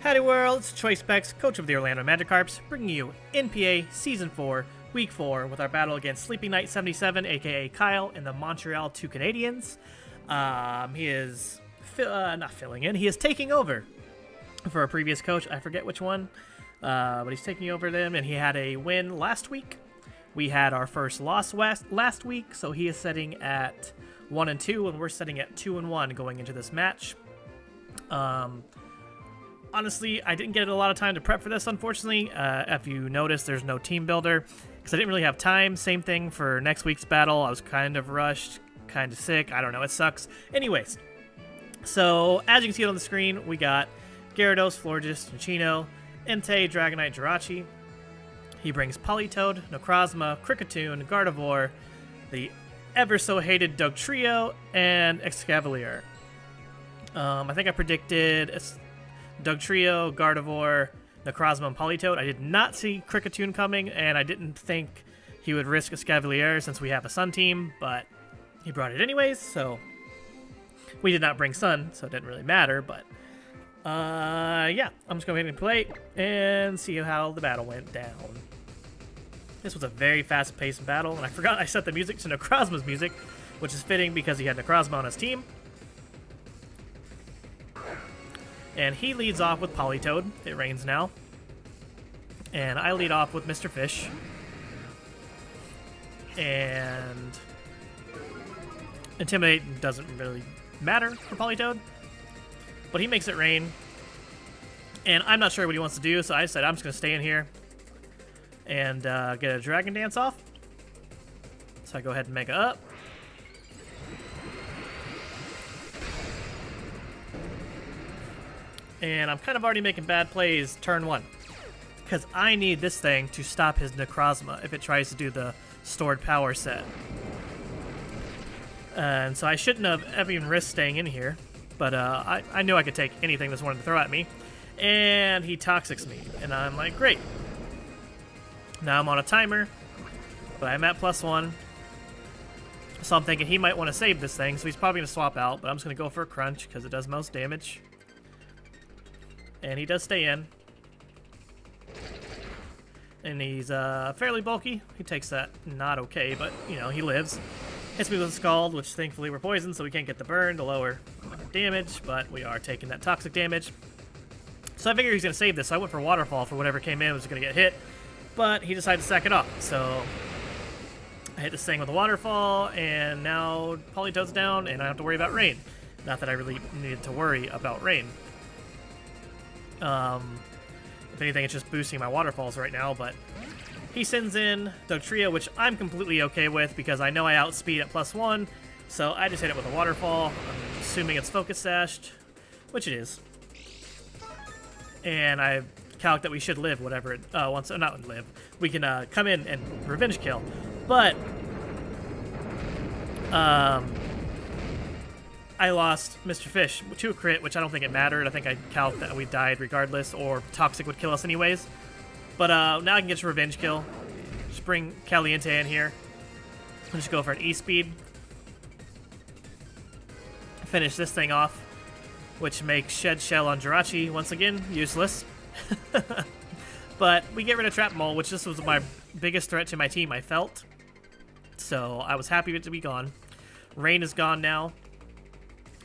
Howdy World, it's Choice Specs, coach of the Orlando Magikarps, bringing you NPA Season 4, Week 4, with our battle against Sleeping Knight 77, aka Kyle, and the Montreal Toucannadiens. He is not filling in, he is taking over for a previous coach. I forget which one, but he's taking over them, and he had a win last week. We had our first loss last week, so he is sitting at 1-2, and we're sitting at 2-1 going into this match. Honestly, I didn't get a lot of time to prep for this, unfortunately. If you notice, there's no team builder, because I didn't really have time. Same thing for next week's battle. I was kind of rushed, kind of sick. I don't know, it sucks. Anyways, so as you can see on the screen, we got Gyarados, Florges, Chino, Entei, Dragonite, Jirachi. He brings Politoed, Necrozma, Kricketune, Gardevoir, the ever-so-hated Dugtrio, and Excavalier. I think I predicted Dugtrio, Gardevoir, Necrozma, and Politoed. I did not see Kricketune coming, and I didn't think he would risk Excavalier since we have a Sun team, but he brought it anyways, so we did not bring Sun, so it didn't really matter, but yeah, I'm just going to go ahead and play and see how the battle went down. This was a very fast-paced battle, and I forgot I set the music to Necrozma's music, which is fitting because he had Necrozma on his team. And he leads off with Politoed. It rains now. And I lead off with Mr. Fish. And Intimidate doesn't really matter for Politoed, but he makes it rain. And I'm not sure what he wants to do, so I said I'm just going to stay in here and get a Dragon Dance off. So I go ahead and Mega up. And I'm kind of already making bad plays turn one, because I need this thing to stop his Necrozma if it tries to do the stored power set. And so I shouldn't have even risked staying in here, but I knew I could take anything this wanted to throw at me. And he Toxics me, and I'm like, great. Now I'm on a timer, but I'm at +1. So I'm thinking he might want to save this thing, so he's probably going to swap out, but I'm just going to go for a Crunch because it does most damage. And he does stay in. And he's fairly bulky. He takes that not okay, but, you know, he lives. Hits me with a Scald, which thankfully we're poisoned, so we can't get the burn to lower our damage, but we are taking that toxic damage. So I figured he's going to save this, so I went for Waterfall for whatever came in was going to get hit, but he decided to sack it off. So I hit this thing with a Waterfall, and now Politoed's down, and I don't have to worry about rain. Not that I really needed to worry about rain. If anything, it's just boosting my waterfalls right now, but he sends in Dugtrio, which I'm completely okay with because I know I outspeed at +1, so I just hit it with a waterfall. I'm assuming it's focus sashed, which it is. And I calc that we should live whatever it wants. Not live. We can come in and revenge kill, but I lost Mr. Fish to a crit, which I don't think it mattered. I think I calced that we died regardless, or Toxic would kill us anyways. But now I can get a revenge kill. Just bring Caliente in here. And just go for an E-Speed. Finish this thing off, which makes Shed Shell on Jirachi once again useless. But we get rid of Trap Mole, which this was my biggest threat to my team, I felt. So I was happy with it to be gone. Rain is gone now.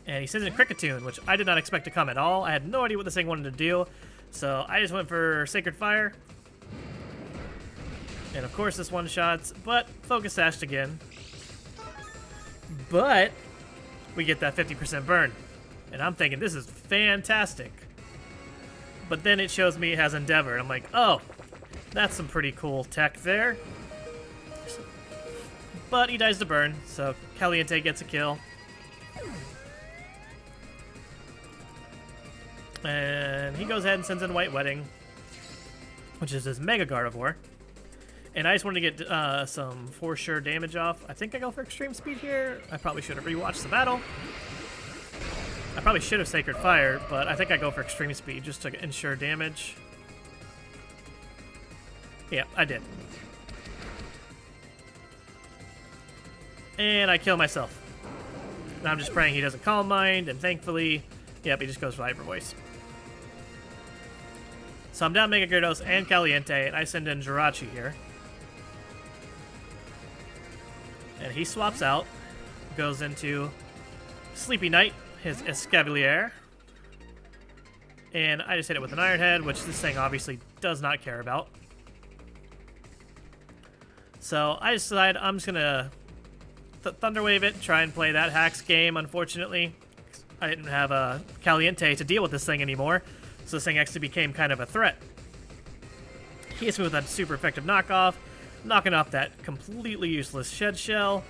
And he sends in Kricketune, which I did not expect to come at all. I had no idea what this thing wanted to do. So I just went for Sacred Fire. And of course this one-shots, but Focus Sashed again. But we get that 50% burn. And I'm thinking, this is fantastic. But then it shows me it has Endeavor. I'm like, oh, that's some pretty cool tech there. But he dies to burn, so Caliente gets a kill. And he goes ahead and sends in White Wedding, which is his Mega Gardevoir. And I just wanted to get some for sure damage off. I think I go for Extreme Speed here. I probably should have rewatched the battle. I probably should have Sacred Fire, but I think I go for Extreme Speed just to ensure damage. Yeah, I did. And I kill myself. And I'm just praying he doesn't Calm Mind, and thankfully, yep, he just goes for Hyper Voice. So I'm down Mega Gyarados and Caliente, and I send in Jirachi here. And he swaps out, goes into Sleepy Knight, his Escavalier. And I just hit it with an Iron Head, which this thing obviously does not care about. So I decide I'm just going to Thunder Wave it, try and play that Hacks game, unfortunately. I didn't have a Caliente to deal with this thing anymore, so this thing actually became kind of a threat. He hits me with that super effective knockoff, knocking off that completely useless Shed Shell.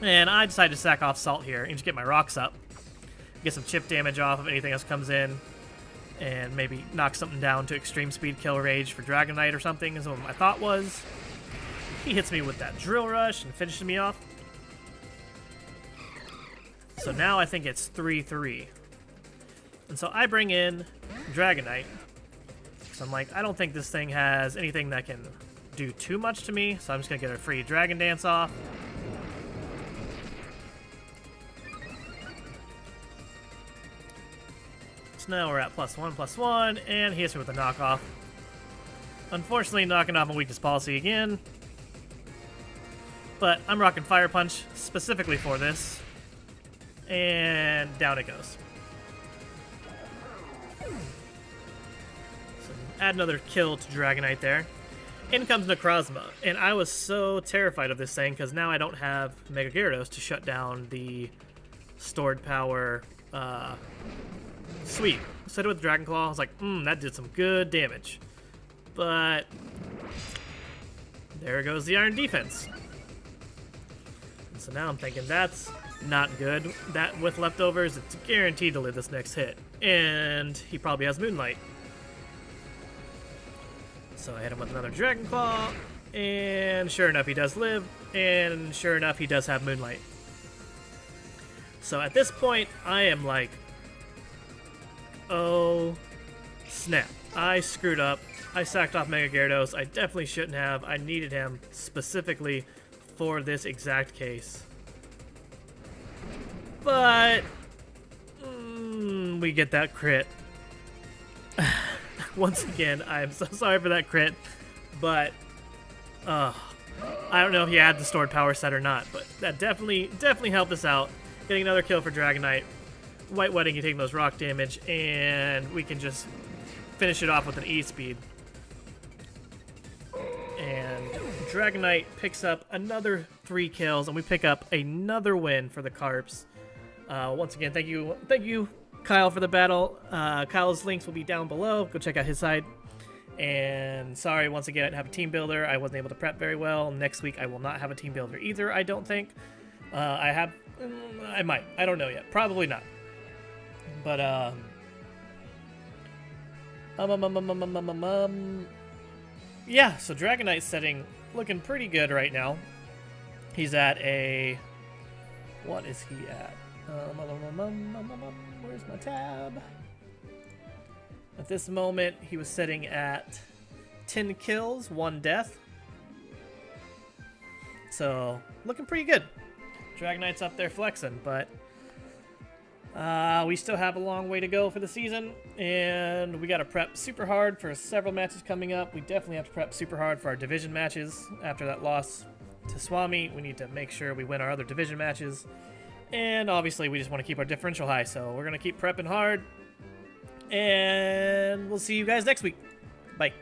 And I decide to sack off Salt here and just get my rocks up. Get some chip damage off if anything else comes in. And maybe knock something down to extreme speed kill rage for Dragonite or something is what my thought was. He hits me with that Drill Rush and finishes me off. So now I think it's 3-3. And so I bring in Dragonite. So I'm like, I don't think this thing has anything that can do too much to me, so I'm just going to get a free Dragon Dance off. So now we're at +1/+1, and he hits me with a knockoff. Unfortunately, knocking off a weakness policy again. But I'm rocking Fire Punch specifically for this. And down it goes. So add another kill to Dragonite there. In comes Necrozma, and I was so terrified of this thing because now I don't have Mega Gyarados to shut down the stored power sweep. So I did with Dragon Claw. I was like, that did some good damage. But there goes the Iron Defense. And so now I'm thinking that's not good. That with leftovers, it's guaranteed to live this next hit. And he probably has Moonlight. So I hit him with another Dragon Claw, and sure enough, he does live, and sure enough, he does have Moonlight. So at this point, I am like, oh, snap. I screwed up. I sacked off Mega Gyarados. I definitely shouldn't have. I needed him specifically for this exact case. But we get that crit. Once again, I'm so sorry for that crit, but I don't know if he had the stored power set or not, but that definitely helped us out. Getting another kill for Dragonite, White Wedding, you take those rock damage, and we can just finish it off with an E-Speed. And Dragonite picks up another 3 kills, and we pick up another win for the Karps. Once again, thank you, Kyle, for the battle. Kyle's links will be down below. Go check out his side. And sorry, once again, I didn't have a team builder. I wasn't able to prep very well. Next week, I will not have a team builder either, I don't think. I might. I don't know yet. Probably not. But, yeah, so Dragonite's setting looking pretty good right now. He's at a... What is he at? Where's my tab? At this moment, he was sitting at 10 kills, 1 death. So, looking pretty good. Dragonite's up there flexing, but we still have a long way to go for the season, and we got to prep super hard for several matches coming up. We definitely have to prep super hard for our division matches. After that loss to Swami, we need to make sure we win our other division matches. And obviously, we just want to keep our differential high, so we're going to keep prepping hard. And we'll see you guys next week. Bye.